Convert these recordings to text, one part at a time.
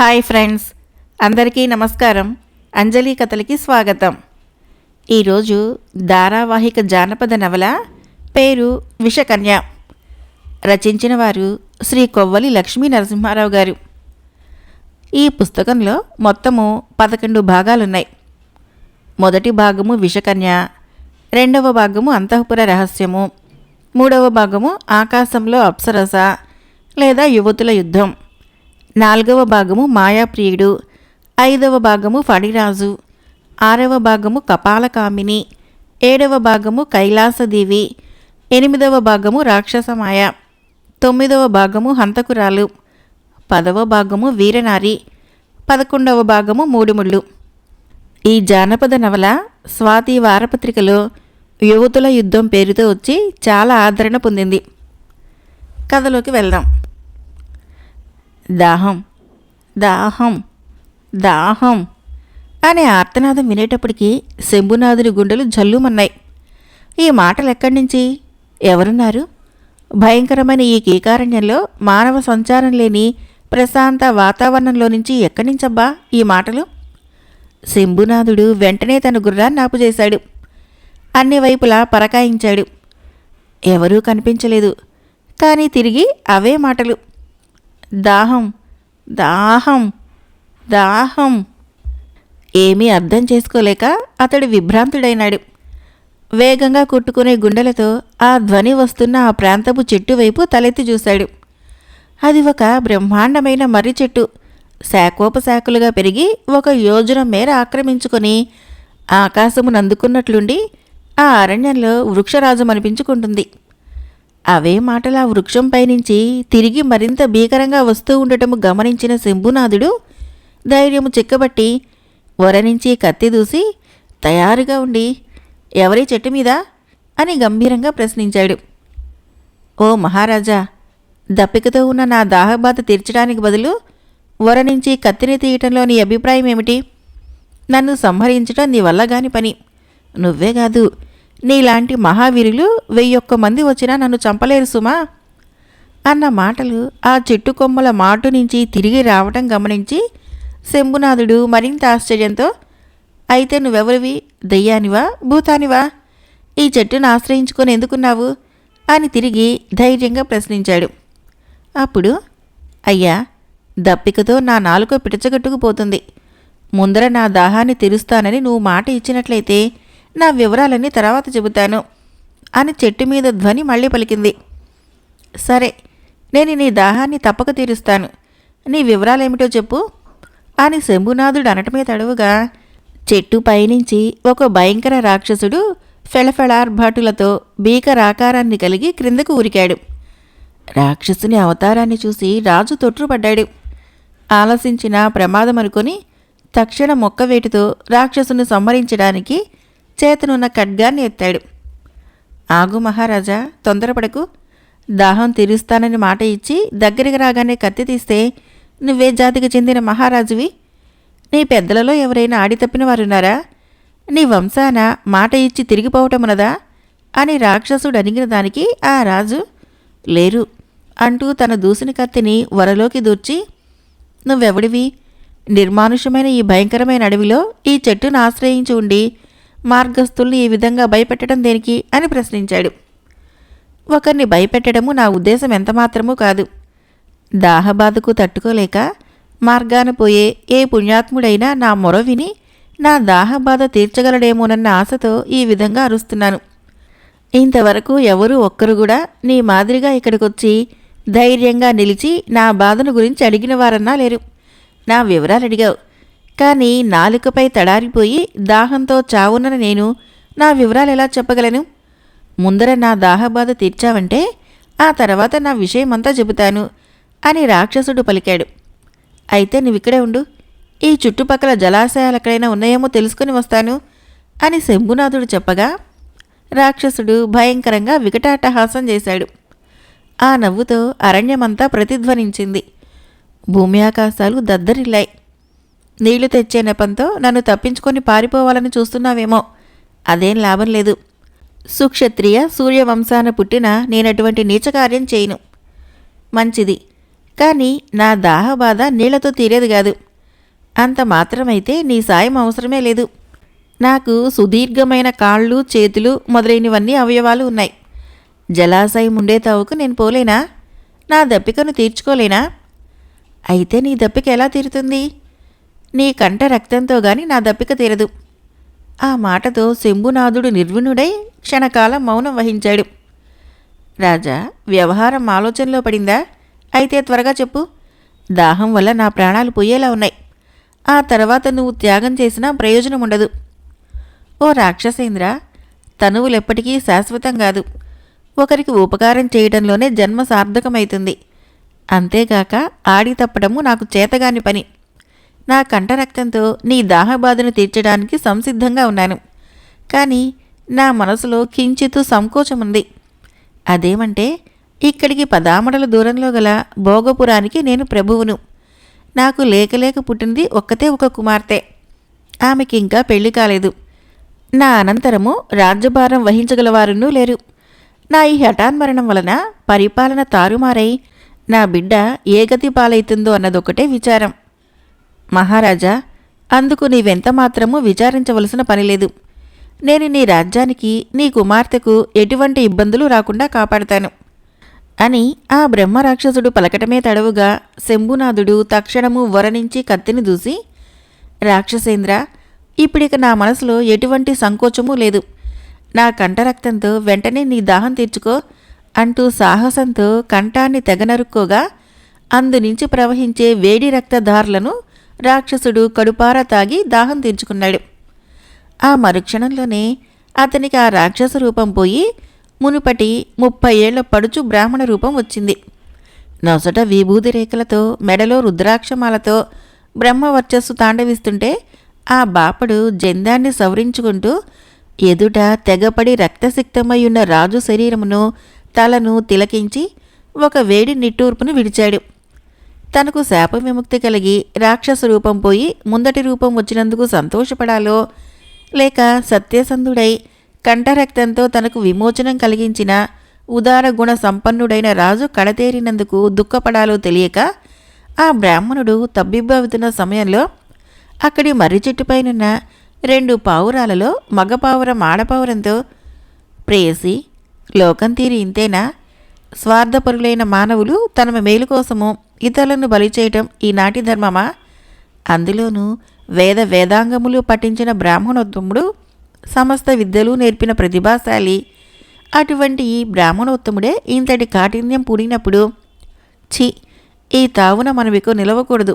Hi friends, అందరికీ నమస్కారం. అంజలి కథలకి స్వాగతం. ఈరోజు ధారావాహిక జానపద నవల పేరు విషకన్య. రచించిన వారు శ్రీ కొవ్వలి లక్ష్మీ నరసింహారావు గారు. ఈ పుస్తకంలో మొత్తము 11 భాగాలున్నాయి. మొదటి భాగము విషకన్య, రెండవ భాగము అంతఃపుర రహస్యము, మూడవ భాగము ఆకాశంలో అప్సరస లేదా యువతుల యుద్ధం, నాలుగవ భాగము మాయాప్రియుడు, ఐదవ భాగము ఫణిరాజు, ఆరవ భాగము కపాలకామిని, ఏడవ భాగము కైలాసదేవి, ఎనిమిదవ భాగము రాక్షసమాయ, తొమ్మిదవ భాగము హంతకురాలు, 10వ భాగము వీరనారి, 11వ భాగము మూడుముళ్ళు. ఈ జానపద నవల స్వాతి వారపత్రికలో యువతుల యుద్ధం పేరుతో వచ్చి చాలా ఆదరణ పొందింది. కథలోకి వెళ్దాం. దాహం దాహం దాహం అనే ఆర్తనాదం వినేటప్పటికీ శంభునాథుని గుండెలు జల్లుమన్నాయి. ఈ మాటలు ఎక్కడి నుంచి, ఎవరున్నారు? భయంకరమైన ఈ కీకారణ్యంలో మానవ సంచారం లేని ప్రశాంత వాతావరణంలో నుంచి ఎక్కడి నుంచబ్బా ఈ మాటలు? శంభునాథుడు వెంటనే తన గుర్రాన్ని ఆపుచేశాడు. అన్ని వైపులా పరకాయించాడు. ఎవరూ కనిపించలేదు. కానీ తిరిగి అవే మాటలు. దాహం దాహం దాహం. ఏమీ అర్థం చేసుకోలేక అతడు విభ్రాంతుడైనాడు. వేగంగా కొట్టుకునే గుండెలతో ఆ ధ్వని వస్తున్న ఆ ప్రాంతపు చెట్టు వైపు తలెత్తి చూశాడు. అది ఒక బ్రహ్మాండమైన మర్రి చెట్టు. శాఖోపశాఖలుగా పెరిగి 1 యోజనం మేర ఆక్రమించుకొని ఆకాశమునందుకున్నట్లుండి ఆ అరణ్యంలో వృక్షరాజం అనిపించుకుంటుంది. అవే మాటలు ఆ వృక్షంపై నుంచి తిరిగి మరింత భీకరంగా వస్తూ ఉండటము గమనించిన శంభునాథుడు ధైర్యము చిక్కబట్టి వర నుంచి కత్తి దూసి తయారుగా ఉండి, ఎవరి చెట్టు మీద అని గంభీరంగా ప్రశ్నించాడు. ఓ మహారాజా, దప్పికతో ఉన్న నా దాహబాధ తీర్చడానికి బదులు వర నుంచి కత్తిని తీయటంలో నీ అభిప్రాయం ఏమిటి? నన్ను సంహరించటం నీ వల్ల గాని పని. నువ్వే కాదు, నీలాంటి మహావీరులు 1001 మంది వచ్చినా నన్ను చంపలేరు సుమా అన్న మాటలు ఆ చెట్టు కొమ్మల మాటు నుంచి తిరిగి రావటం గమనించి శంభునాథుడు మరింత ఆశ్చర్యంతో, అయితే నువ్వెవరివి? దెయ్యానివా, భూతానివా? ఈ చెట్టును ఆశ్రయించుకొని ఎందుకున్నావు అని తిరిగి ధైర్యంగా ప్రశ్నించాడు. అప్పుడు, అయ్యా, దప్పికతో నా నాలుక పిటచగట్టుకుపోతుంది. ముందర నా దాహాన్ని తీరుస్తానని నువ్వు మాట ఇచ్చినట్లయితే నా వివరాలన్నీ తర్వాత చెబుతాను అని చెట్టు మీద ధ్వని మళ్ళీ పలికింది. సరే, నేను నీ దాహాన్ని తప్పక తీరుస్తాను. నీ వివరాలేమిటో చెప్పు అని శంభునాథుడు అనటమే తడవుగా చెట్టు పైనుంచి ఒక భయంకర రాక్షసుడు ఫెళఫెళార్భాటులతో భీకరాకారాన్ని కలిగి క్రిందకు ఉరికాడు. రాక్షసుని అవతారాన్ని చూసి రాజు తొట్రుపడ్డాడు. ఆలసించిన ప్రమాదం అనుకొని తక్షణ మొక్కవేటుతో రాక్షసుని సంహరించడానికి చేతనున్న ఖడ్గాన్ని ఎత్తాడు. ఆగు మహారాజా, తొందరపడకు. దాహం తీరుస్తానని మాట ఇచ్చి దగ్గరికి రాగానే కత్తి తీస్తే నువ్వే జాతికి చెందిన మహారాజువి? నీ పెద్దలలో ఎవరైనా ఆడి తప్పిన వారున్నారా? నీ వంశాన మాట ఇచ్చి తిరిగిపోవటమునదా అని రాక్షసుడు అడిగిన దానికి ఆ రాజు లేరు అంటూ తన దూసిన కత్తిని వరలోకి దూర్చి, నువ్వెవడివి? నిర్మానుషమైన ఈ భయంకరమైన అడవిలో ఈ చెట్టును ఆశ్రయించి ఉండి మార్గస్థుల్ని ఈ విధంగా భయపెట్టడం దేనికి అని ప్రశ్నించాడు. ఒకరిని భయపెట్టడము నా ఉద్దేశం ఎంతమాత్రమూ కాదు. దాహబాధకు తట్టుకోలేక మార్గాన పోయే ఏ పుణ్యాత్ముడైనా నా మొర విని నా దాహబాధ తీర్చగలడేమోనన్న ఆశతో ఈ విధంగా అరుస్తున్నాను. ఇంతవరకు ఎవరూ ఒక్కరు కూడా నీ మాదిరిగా ఇక్కడికొచ్చి ధైర్యంగా నిలిచి నా బాధను గురించి అడిగిన వారన్నా లేరు. నా వివరాలు అడిగావు, కానీ నాలుకపై తడారిపోయి దాహంతో చావునని నేను నా వివరాలు ఎలా చెప్పగలను? ముందర నా దాహబాధ తీర్చావంటే ఆ తర్వాత నా విషయమంతా చెబుతాను అని రాక్షసుడు పలికాడు. అయితే నువ్విక్కడే ఉండు, ఈ చుట్టుపక్కల జలాశయాలు ఎక్కడైనా ఉన్నాయేమో తెలుసుకుని వస్తాను అని శంభునాథుడు చెప్పగా రాక్షసుడు భయంకరంగా వికటాట్టహాసం చేశాడు. ఆ నవ్వుతో అరణ్యమంతా ప్రతిధ్వనించింది. భూమి ఆకాశాలు దద్దరిల్లాయి. నీళ్లు తెచ్చే నెపంతో నన్ను తప్పించుకొని పారిపోవాలని చూస్తున్నావేమో, అదేం లాభం లేదు. సుక్షత్రియ సూర్యవంశాన పుట్టిన నేనటువంటి నీచకార్యం చేయను. మంచిది, కానీ నా దాహబాధ నీళ్లతో తీరేది కాదు. అంత మాత్రమైతే నీ సాయం అవసరమే లేదు. నాకు సుదీర్ఘమైన కాళ్ళు, చేతులు మొదలైనవన్నీ అవయవాలు ఉన్నాయి. జలాశయం ఉండే తావుకు నేను పోలేనా? నా దప్పికను తీర్చుకోలేనా? అయితే నీ దప్పిక ఎలా తీరుతుంది? నీ కంట రక్తంతో గాని నా దప్పిక తీరదు. ఆ మాటతో శంభునాథుడు నిర్విణుడై క్షణకాలం మౌనం వహించాడు. రాజా, వ్యవహారం ఆలోచనలో పడిందా? అయితే త్వరగా చెప్పు. దాహం వల్ల నా ప్రాణాలు పోయేలా ఉన్నాయి. ఆ తర్వాత నువ్వు త్యాగం చేసినా ప్రయోజనం ఉండదు. ఓ రాక్షసేంద్ర, తనువులెప్పటికీ శాశ్వతం కాదు. ఒకరికి ఉపకారం చేయటంలోనే జన్మ సార్థకమవుతుంది. అంతేగాక ఆడి తప్పడము నాకు చేతగాని పని. నా కంఠరక్తంతో నీ దాహబాధను తీర్చడానికి సంసిద్ధంగా ఉన్నాను. కానీ నా మనసులో కించిత్తు సంకోచముంది. అదేమంటే, ఇక్కడికి 10 ఆమడల దూరంలో గల భోగపురానికి నేను ప్రభువును. నాకు లేకలేక పుట్టింది ఒక్కతే ఒక కుమార్తె. ఆమెకింకా పెళ్లి కాలేదు. నా అనంతరము రాజ్యభారం వహించగలవారునూ లేరు. నా ఈ హఠాన్మరణం వలన పరిపాలన తారుమారై నా బిడ్డ ఏ గతి పాలైతుందో అన్నదొకటే విచారం. మహారాజా, అందుకు నీవెంత మాత్రమూ విచారించవలసిన పనిలేదు. నేను నీ రాజ్యానికి, నీ కుమార్తెకు ఎటువంటి ఇబ్బందులు రాకుండా కాపాడతాను అని ఆ బ్రహ్మరాక్షసుడు పలకటమే తడవుగా శంభునాథుడు తక్షణము వరనించి కత్తిని దూసి, రాక్షసేంద్ర, ఇప్పుడిక నా మనసులో ఎటువంటి సంకోచమూ లేదు. నా కంఠరక్తంతో వెంటనే నీ దాహం తీర్చుకో అంటూ సాహసంతో కంఠాన్ని తెగనరుక్కోగా అందునుంచి ప్రవహించే వేడి రక్తధారలను రాక్షసుడు కడుపారా తాగి దాహం తీర్చుకున్నాడు. ఆ మరుక్షణంలోనే అతనికి ఆ రాక్షస రూపం పోయి మునుపటి 30 ఏళ్ల పడుచు బ్రాహ్మణ రూపం వచ్చింది. నొసట విభూది రేఖలతో, మెడలో రుద్రాక్షమాలతో బ్రహ్మవర్చస్సు తాండవిస్తుంటే ఆ బాపడు జందాన్ని సవరించుకుంటూ ఎదుట తెగపడి రక్తసిక్తమయ్యున్న రాజు శరీరమును, తలను తిలకించి ఒక వేడి నిట్టూర్పును విడిచాడు. తనకు శాప విముక్తి కలిగి రాక్షస రూపం పోయి ముందటి రూపం వచ్చినందుకు సంతోషపడాలో, లేక సత్యసంధుడై కంఠరక్తంతో తనకు విమోచనం కలిగించిన ఉదార గుణ సంపన్నుడైన రాజు కడతేరినందుకు దుఃఖపడాలో తెలియక ఆ బ్రాహ్మణుడు తబ్బిబ్బవుతున్న సమయంలో అక్కడి మర్రి చెట్టుపైనున్న 2 పావురాలలో మగపావురం ఆడపావురంతో, ప్రేయసి, లోకం తీరి ఇంతేనా? స్వార్థపరులైన మానవులు తన మేలు కోసము ఇతరులను బలి చేయటం ఈనాటి ధర్మమా? అందులోనూ వేదాంగములు పఠించిన బ్రాహ్మణోత్తముడు, సమస్త విద్యలు నేర్పిన ప్రతిభాశాలి. అటువంటి ఈ బ్రాహ్మణోత్తముడే ఇంతటి కాఠిన్యం పూడినప్పుడు, ఛీ, ఈ తావున మనవికు నిలవకూడదు.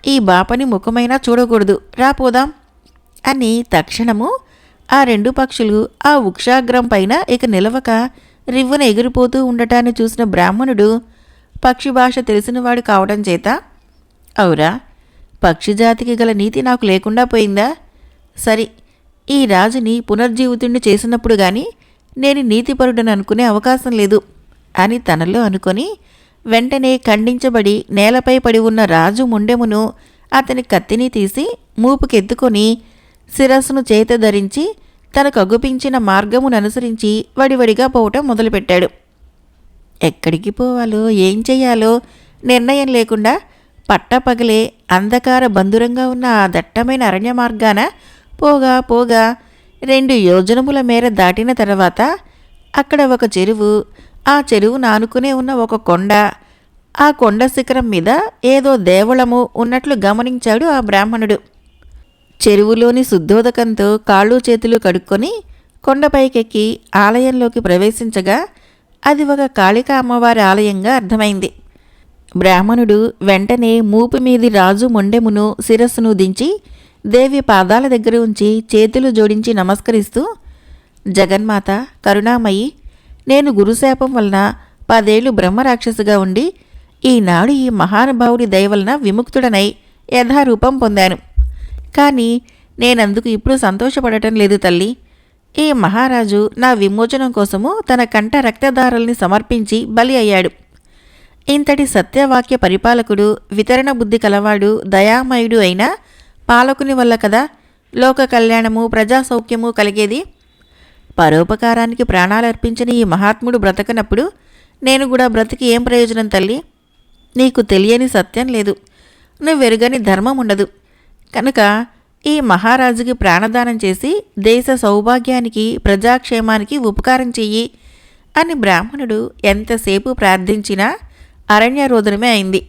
ఈ బాపని ముఖమైనా చూడకూడదు. రాపోదాం అని తక్షణము ఆ 2 పక్షులు ఆ వృక్షాగ్రం పైన ఇక నిలవక రివ్వున ఎగిరిపోతూ ఉండటాన్ని చూసిన బ్రాహ్మణుడు పక్షి భాష తెలిసినవాడు కావడం చేత, అవురా, పక్షిజాతికి గల నీతి నాకు లేకుండా పోయిందా? సరి, ఈ రాజుని పునర్జీవితుణ్ణి చేసినప్పుడు గాని నేను నీతిపరుడని అనుకునే అవకాశం లేదు అని తనలో అనుకొని వెంటనే ఖండించబడి నేలపై పడి ఉన్న రాజు ముండెమును, అతని కత్తిని తీసి మూపుకెత్తుకొని శిరస్సును చేత ధరించి తనకు అగుపించిన మార్గమును అనుసరించి వడివడిగా పోవటం మొదలుపెట్టాడు. ఎక్కడికి పోవాలో, ఏం చెయ్యాలో నిర్ణయం లేకుండా పట్టపగలే అంధకార బంధురంగా ఉన్న ఆ దట్టమైన అరణ్య మార్గాన పోగా 2 యోజనముల మేర దాటిన తర్వాత అక్కడ ఒక చెరువు, ఆ చెరువు నానుకునే ఉన్న ఒక కొండ, ఆ కొండ శిఖరం మీద ఏదో దేవళము ఉన్నట్లు గమనించాడు ఆ బ్రాహ్మణుడు. చెరువులోని శుద్ధోదకంతో కాళ్ళు చేతులు కడుక్కొని కొండపైకెక్కి ఆలయంలోకి ప్రవేశించగా అది ఒక కాళికా అమ్మవారి ఆలయంగా అర్థమైంది. బ్రాహ్మణుడు వెంటనే మూపు మీది రాజు మొండెమును, శిరస్సును దించి దేవి పాదాల దగ్గర ఉంచి చేతులు జోడించి నమస్కరిస్తూ, జగన్మాత, కరుణామయి, నేను గురుశాపం వలన 10 ఏళ్లు బ్రహ్మరాక్షసుగా ఉండి ఈనాడు ఈ మహానుభావుడి దయవలన విముక్తుడనై యథారూపం పొందాను. కానీ నేనందుకు ఇప్పుడు సంతోషపడటం లేదు తల్లి. ఈ మహారాజు నా విమోచనం కోసము తన కంట రక్తధారల్ని సమర్పించి బలి అయ్యాడు. ఇంతటి సత్యవాక్య పరిపాలకుడు, వితరణ బుద్ధి కలవాడు, దయామయుడు అయిన పాలకుని వల్ల కదా లోక కళ్యాణము, ప్రజాసౌఖ్యము కలిగేది. పరోపకారానికి ప్రాణాలర్పించిన ఈ మహాత్ముడు బ్రతకనప్పుడు నేను కూడా బ్రతికి ఏం ప్రయోజనం తల్లి? నీకు తెలియని సత్యం లేదు, నువ్వెరుగని ధర్మం ఉండదు. కనుక ఈ మహారాజుకి ప్రాణదానం చేసి దేశ సౌభాగ్యానికి ప్రజాక్షేమానికి ఉపకారం చెయ్యి అని బ్రాహ్మణుడు ఎంతసేపు ప్రార్థించినా అరణ్యరోదనమే అయింది.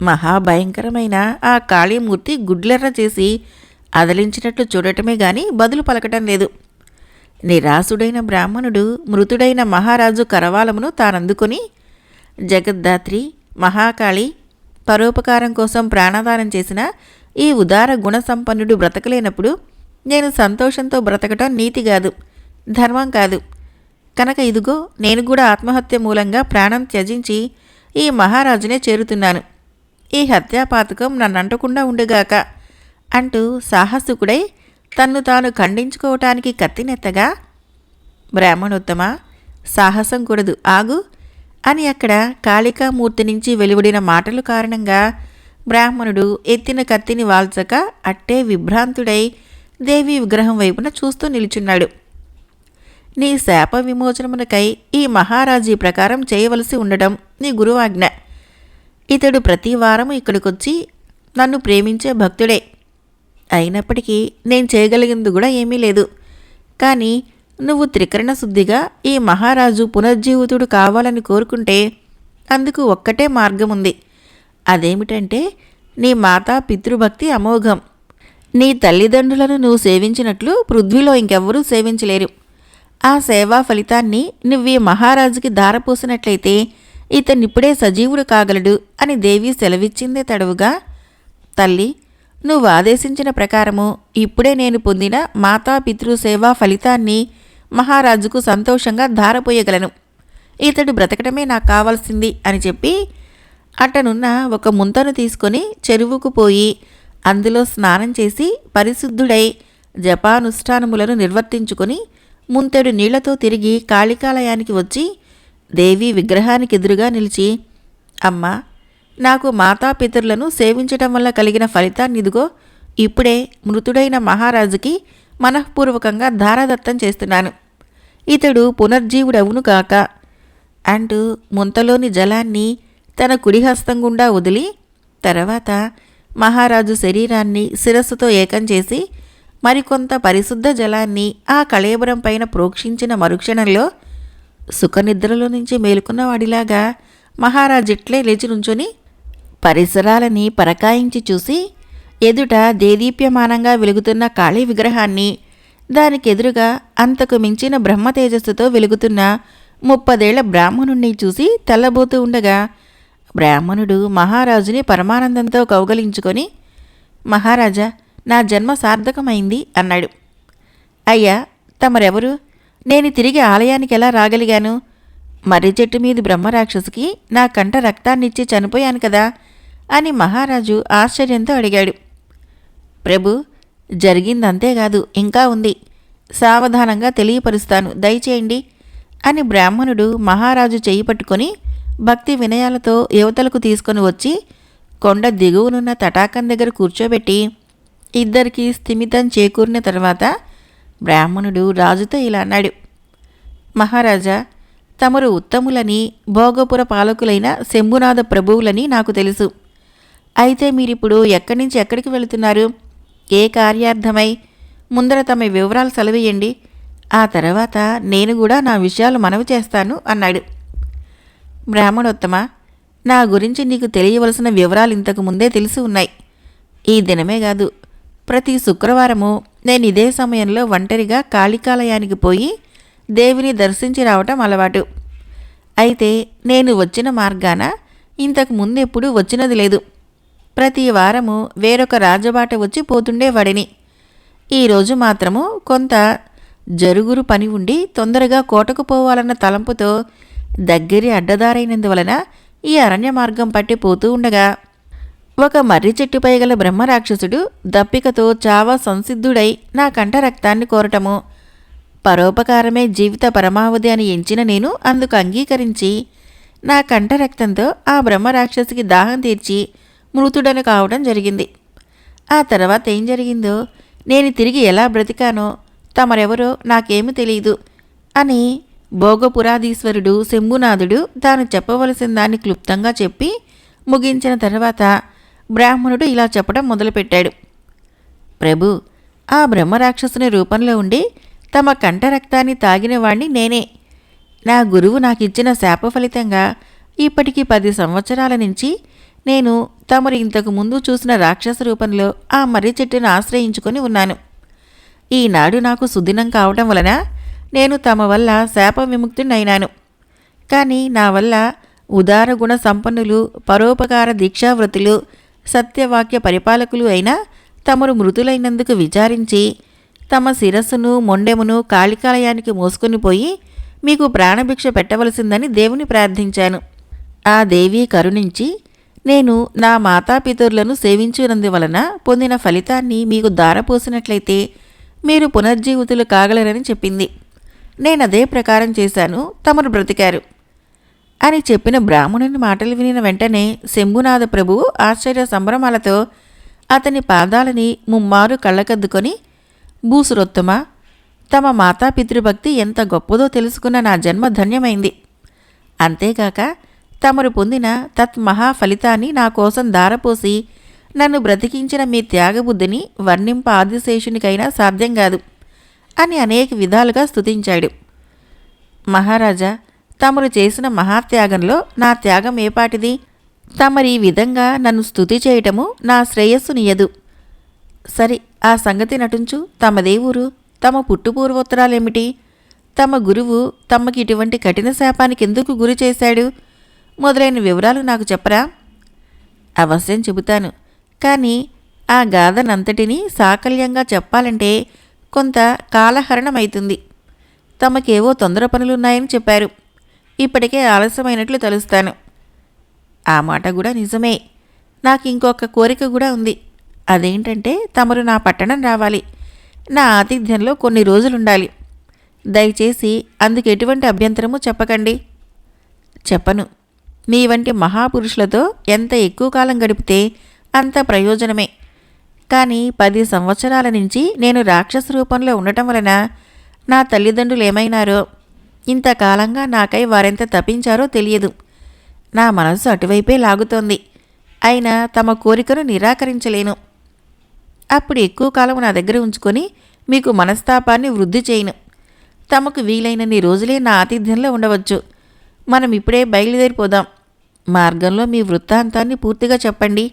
మహాభయంకరమైన ఆ కాళీమూర్తి గుడ్లెర్ర చేసి అదలించినట్లు చూడటమే గాని బదులు పలకటం లేదు. నిరాశుడైన బ్రాహ్మణుడు మృతుడైన మహారాజు కరవాలమును తానందుకొని, జగద్ధాత్రి మహాకాళి, పరోపకారం కోసం ప్రాణదానం చేసిన ఈ ఉదార గుణసంపన్నుడు బ్రతకలేనప్పుడు నేను సంతోషంతో బ్రతకటం నీతి కాదు, ధర్మం కాదు. కనుక ఇదిగో నేను కూడా ఆత్మహత్య మూలంగా ప్రాణం త్యజించి ఈ మహారాజునే చేరుతున్నాను. ఈ హత్యాపాతకం నన్నంటకుండా ఉండుగాక అంటూ సాహసుకుడై తన్ను తాను ఖండించుకోవటానికి కత్తినెత్తగా, బ్రాహ్మణోత్తమ, సాహసం కూడదు, ఆగు అని అక్కడ కాళికామూర్తి నుంచి వెలువడిన మాటలు కారణంగా బ్రాహ్మణుడు ఎత్తిన కత్తిని వాల్చక అట్టే విభ్రాంతుడై దేవి విగ్రహం వైపున చూస్తూ నిలుచున్నాడు. నీ శాప విమోచనమునకై ఈ మహారాజీ ప్రకారం చేయవలసి ఉండటం నీ గురువాజ్ఞ. ఇతడు ప్రతి వారము ఇక్కడికొచ్చి నన్ను ప్రేమించే భక్తుడే. అయినప్పటికీ నేను చేయగలిగింది కూడా ఏమీ లేదు. కానీ నువ్వు త్రికరణ శుద్ధిగా ఈ మహారాజు పునర్జీవితుడు కావాలని కోరుకుంటే అందుకు ఒక్కటే మార్గం ఉంది. అదేమిటంటే నీ మాతా పితృభక్తి అమోఘం. నీ తల్లిదండ్రులను నువ్వు సేవించినట్లు పృథ్వీలో ఇంకెవ్వరూ సేవించలేరు. ఆ సేవా ఫలితాన్ని నువ్వీ మహారాజుకి ధారపోసినట్లయితే ఇతనిప్పుడే సజీవుడు కాగలడు అని దేవి సెలవిచ్చిందే తడవుగా, తల్లి, నువ్వు ఆదేశించిన ప్రకారము ఇప్పుడే నేను పొందిన మాతాపితృ సేవా ఫలితాన్ని మహారాజుకు సంతోషంగా ధారపోయగలను. ఇతడు బ్రతకటమే నాకు కావాల్సింది అని చెప్పి అట్టనున్న ఒక ముంతను తీసుకొని చెరువుకు పోయి అందులో స్నానం చేసి పరిశుద్ధుడై జపానుష్ఠానములను నిర్వర్తించుకొని ముంతెడు నీళ్లతో తిరిగి కాళికాలయానికి వచ్చి దేవి విగ్రహానికి ఎదురుగా నిలిచి, అమ్మా, నాకు మాతాపితరులను సేవించటం వల్ల కలిగిన ఫలితాన్నిదిగో ఇప్పుడే మృతుడైన మహారాజుకి మనఃపూర్వకంగా ధారాదత్తం చేస్తున్నాను. ఇతడు పునర్జీవుడవును కాక అంటూ ముంతలోని జలాన్ని తన కుడిహస్తం గుండా వదిలి తర్వాత మహారాజు శరీరాన్ని శిరస్సుతో ఏకం చేసి మరికొంత పరిశుద్ధ జలాన్ని ఆ కళేబరం పైన ప్రోక్షించిన మరుక్షణంలో సుఖనిద్రలో నుంచి మేలుకున్న వాడిలాగా మహారాజిట్లే లేచి నుంచొని పరిసరాలని పరకాయించి చూసి ఎదుట దేదీప్యమానంగా వెలుగుతున్న కాళీ విగ్రహాన్ని, దానికెదురుగా అంతకు మించిన బ్రహ్మ తేజస్సుతో వెలుగుతున్న 30 ఏళ్ల బ్రాహ్మణుణ్ణి చూసి తెల్లబోతూ ఉండగా బ్రాహ్మణుడు మహారాజుని పరమానందంతో కౌగలించుకొని, మహారాజా, నా జన్మ సార్థకమైంది అన్నాడు. అయ్యా, తమరెవరు? నేను తిరిగి ఆలయానికి ఎలా రాగలిగాను? మర్రి చెట్టు మీది బ్రహ్మరాక్షసుకి నా కంట రక్తాన్నిచ్చి చనిపోయాను కదా అని మహారాజు ఆశ్చర్యంతో అడిగాడు. ప్రభు, జరిగిందంతేకాదు, ఇంకా ఉంది. సావధానంగా తెలియపరుస్తాను, దయచేయండి అని బ్రాహ్మణుడు మహారాజు చెయ్యి పట్టుకొని భక్తి వినయాలతో యువతలకు తీసుకొని వచ్చి కొండ దిగువనున్న తటాకం దగ్గర కూర్చోబెట్టి ఇద్దరికీ స్థిమితం చేకూరిన తర్వాత బ్రాహ్మణుడు రాజుతో ఇలా అన్నాడు. మహారాజా, తమరు ఉత్తములని, భోగపుర పాలకులైన శంభునాథ ప్రభువులని నాకు తెలుసు. అయితే మీరిప్పుడు ఎక్కడి నుంచి ఎక్కడికి వెళుతున్నారు? ఏ కార్యార్థమై? ముందర తమ వివరాలు సెలవేయండి. ఆ తర్వాత నేను కూడా నా విషయాలు మనవి చేస్తాను అన్నాడు. బ్రాహ్మణోత్తమ, నా గురించి నీకు తెలియవలసిన వివరాలు ఇంతకు ముందే తెలిసి ఉన్నాయి. ఈ దినమే కాదు, ప్రతి శుక్రవారము నేను ఇదే సమయంలో ఒంటరిగా కాళికాలయానికి పోయి దేవిని దర్శించి రావటం అలవాటు. అయితే నేను వచ్చిన మార్గాన ఇంతకు ముందెప్పుడూ వచ్చినది లేదు. ప్రతి వారము వేరొక రాజబాట వచ్చి పోతుండేవాడిని. ఈరోజు మాత్రము కొంత జరుగురు పని ఉండి తొందరగా కోటకు పోవాలన్న తలంపుతో దగ్గరి అడ్డదారైనందువలన ఈ అరణ్య మార్గం పట్టి పోతూ ఉండగా ఒక మర్రి చెట్టుపై గల బ్రహ్మరాక్షసుడు దప్పికతో చావా సంసిద్ధుడై నా కంఠ రక్తాన్ని కోరటము, పరోపకారమే జీవిత పరమావధి అని ఎంచిన నేను అందుకు అంగీకరించి నా కంఠ రక్తంతో ఆ బ్రహ్మరాక్షసికి దాహం తీర్చి మృతుడను కావడం జరిగింది. ఆ తర్వాత ఏం జరిగిందో, నేను తిరిగి ఎలా బ్రతికానో తమరెవరో నాకేమీ తెలియదు అని భోగపురాధీశ్వరుడు శంభునాథుడు తాను చెప్పవలసిన దాన్ని క్లుప్తంగా చెప్పి ముగించిన తర్వాత బ్రాహ్మణుడు ఇలా చెప్పడం మొదలుపెట్టాడు. ప్రభు, ఆ బ్రహ్మరాక్షసుని రూపంలో ఉండి తమ కంఠరక్తాన్ని తాగిన వాణ్ణి నేనే. నా గురువు నాకిచ్చిన శాప ఫలితంగా ఇప్పటికి 10 సంవత్సరాల నుంచి నేను తమరు ఇంతకు ముందు చూసిన రాక్షస రూపంలో ఆ మర్రి చెట్టును ఆశ్రయించుకొని ఉన్నాను. ఈనాడు నాకు సుదినం కావటం వలన నేను తమ వల్ల శాప విముక్తునైనాను. కానీ నా వల్ల ఉదార గుణ సంపన్నులు, పరోపకార దీక్షావృతులు, సత్యవాక్య పరిపాలకులు అయినా తమరు మృతులైనందుకు విచారించి తమ శిరస్సును మొండెమును కాళికాలయానికి మోసుకొని పోయి మీకు ప్రాణభిక్ష పెట్టవలసిందని దేవుని ప్రార్థించాను. ఆ దేవి కరుణించి నేను నా మాతాపితరులను సేవించినందువలన పొందిన ఫలితాన్ని మీకు దారపోసినట్లయితే మీరు పునర్జీవితులు కాగలరని చెప్పింది. నేనదే ప్రకారం చేశాను, తమరు బ్రతికారు అని చెప్పిన బ్రాహ్మణుని మాటలు వినిన వెంటనే శంభునాథ ప్రభువు ఆశ్చర్య సంభ్రమాలతో అతని పాదాలని ముమ్మారు కళ్ళకద్దుకొని, భూసురోత్తమ, తమ మాతాపితృభక్తి ఎంత గొప్పదో తెలుసుకున్న నా జన్మ ధన్యమైంది. అంతేగాక తమరు పొందిన తత్మహా ఫలితాన్ని నా కోసం దారపోసి నన్ను బ్రతికించిన మీ త్యాగబుద్ధిని వర్ణింప ఆదిశేషునికైనా సాధ్యం కాదు అని అనేక విధాలుగా స్తుతించాడు. మహారాజా, తమరు చేసిన మహాత్యాగంలో నా త్యాగం ఏపాటిది? తమరి విధంగా నన్ను స్తుతి చేయటము నా శ్రేయస్సునియదు. సరి, ఆ సంగతి నటుంచు. తమదే ఊరు? తమ పుట్టుపూర్వోత్తరాలేమిటి? తమ గురువు తమకి ఇటువంటి కఠిన శాపానికి ఎందుకు గురి చేశాడు? మొదలైన వివరాలు నాకు చెప్పరా? అవశ్యం చెబుతాను. కానీ ఆ గాథనంతటినీ సాకల్యంగా చెప్పాలంటే కొంత కాలహరణమైతుంది. తమకేవో తొందర పనులున్నాయని చెప్పారు. ఇప్పటికే ఆలస్యమైనట్లు తలుస్తాను. ఆ మాట కూడా నిజమే. నాకు ఇంకొక కోరిక కూడా ఉంది. అదేంటంటే తమరు నా పట్టణం రావాలి. నా ఆతిథ్యంలో కొన్ని రోజులుండాలి. దయచేసి అందుకు ఎటువంటి అభ్యంతరము చెప్పకండి. చెప్పను. మీ వంటి మహాపురుషులతో ఎంత ఎక్కువ కాలం గడిపితే అంత ప్రయోజనమే. కానీ 10 సంవత్సరాల నుంచి నేను రాక్షస రూపంలో ఉండటం వలన నా తల్లిదండ్రులు ఏమైనారో, ఇంతకాలంగా నాకై వారెంత తప్పించారో తెలియదు. నా మనసు అటువైపే లాగుతోంది. అయినా తమ కోరికను నిరాకరించలేను. అప్పుడు ఎక్కువ కాలం నా దగ్గర ఉంచుకొని మీకు మనస్తాపాన్ని వృద్ధి చేయను. తమకు వీలైనన్ని రోజులే నా ఆతిథ్యంలో ఉండవచ్చు. మనం ఇప్పుడే బయలుదేరిపోదాం. మార్గంలో మీ వృత్తాంతాన్ని పూర్తిగా చెప్పండి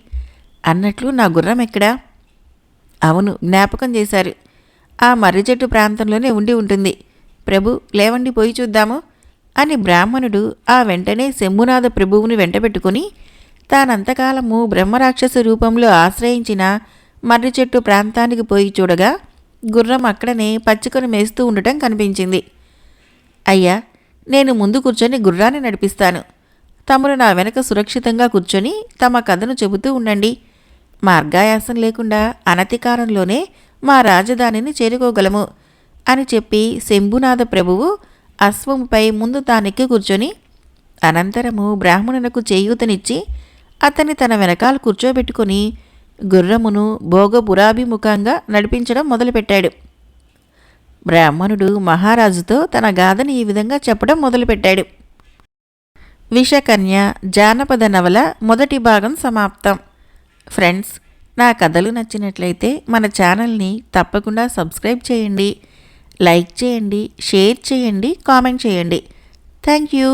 అన్నట్లు నా గుర్రం ఎక్కడా? అవును, జ్ఞాపకం చేశారు. ఆ మర్రి చెట్టు ప్రాంతంలోనే ఉండి ఉంటుంది. ప్రభు, లేవండి, పోయి చూద్దాము అని బ్రాహ్మణుడు ఆ వెంటనే శంభునాథ ప్రభువుని వెంటబెట్టుకుని తానంతకాలము బ్రహ్మరాక్షస రూపంలో ఆశ్రయించిన మర్రి చెట్టు ప్రాంతానికి పోయి చూడగా గుర్రం అక్కడనే పచ్చికను మేస్తూ ఉండటం కనిపించింది. అయ్యా, నేను ముందు కూర్చొని గుర్రాన్ని నడిపిస్తాను. తమరు నా వెనక సురక్షితంగా కూర్చొని తమ కథను చెబుతూ ఉండండి. మార్గాయాసం లేకుండా అనతికాలంలోనే మా రాజధానిని చేరుకోగలము అని చెప్పి శంభునాథ ప్రభువు అశ్వముపై ముందు తానెక్కి కూర్చొని అనంతరము బ్రాహ్మణునకు చేయూతనిచ్చి అతన్ని తన వెనకాల కూర్చోబెట్టుకుని గుర్రమును భోగపురాభిముఖంగా నడిపించడం మొదలుపెట్టాడు. బ్రాహ్మణుడు మహారాజుతో తన గాథని ఈ విధంగా చెప్పడం మొదలుపెట్టాడు. విషకన్య జానపద నవల మొదటి భాగం సమాప్తం. ఫ్రెండ్స్, నా కథలు నచ్చినట్లయితే మన ఛానల్ని తప్పకుండా సబ్స్క్రైబ్ చేయండి, లైక్ చేయండి, షేర్ చేయండి, కామెంట్ చేయండి. Thank you.